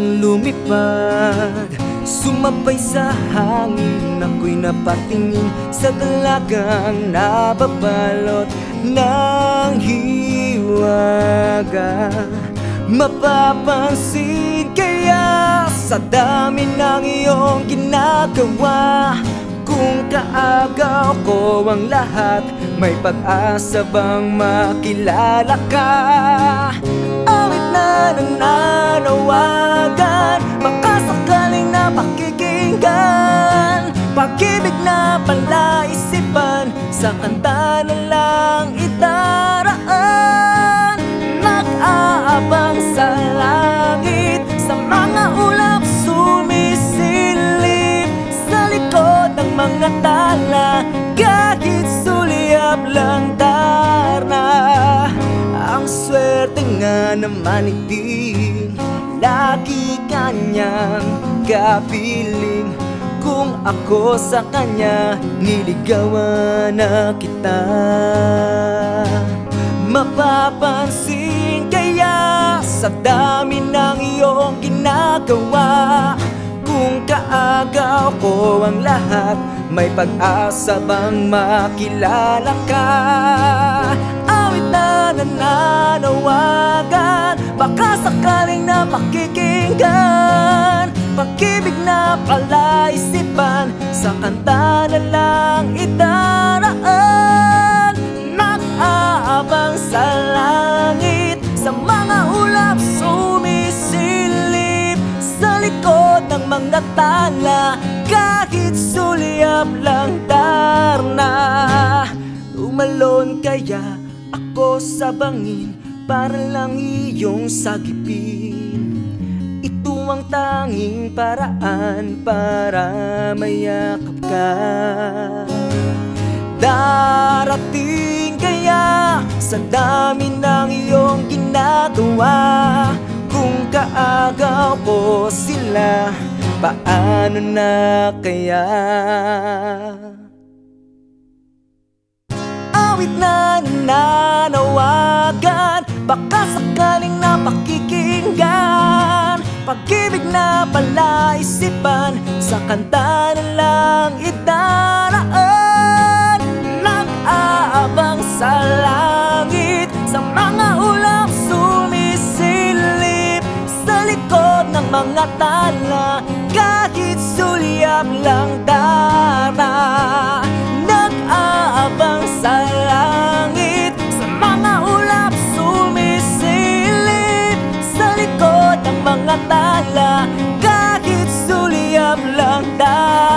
biglang lumipad, sumabay sa hangin. Ako'y napatingin sa dalagang nababalot ng hiwaga. Mapapansin kaya sa dami ng iyong ginagawa, kung kaagaw ko ang lahat, may pag-asa bang makilala ka? Awit na nananawagan, baka sakaling napakikinggan. Pag-ibig na palaisipan, sa kanta na lang idaraan. Nag-aabang sa langit, sa mga ulap sumisilip, sa likod ng mga tala, kahit sulyap lang darna. Ang swerte nga naman iting lagi kanyang kapiling. Kung ako sa kanya, niligawan na kita. Mapapansin kaya sa dami ng iyong ginagawa, kung kaagaw ko ang lahat, may pag-asa bang makilala ka? Awit na nananawagan, baka sakaling napakikinggan. Pag-ibig na palaisipan, sa kanta na lang idaraan. Nag-aabang sa langit, sa mga ulap sumisilip, sa likod ng mga tala, kahit sulyap lang darna. Tumalon kaya ako sa bangin, para lang iyong sagipin. Ito ang tanging paraan para mayakap ka. Darating kaya sa dami ng iyong ginagawa, kung kaagaw ko sila, paano na kaya? Awit na nananawagan, baka sakaling napakikinggan. Pag-ibig na palaisipan, sa kanta na lang idaraan. Nag-aabang sa langit, sa mga ulap sumisilip, sa likod ng mga tala, kahit sulyap lang darna. Nag-aabang sa langit, sa mga ulap sumisilip, sa likod ng mga tala, kahit sulyap lang darna.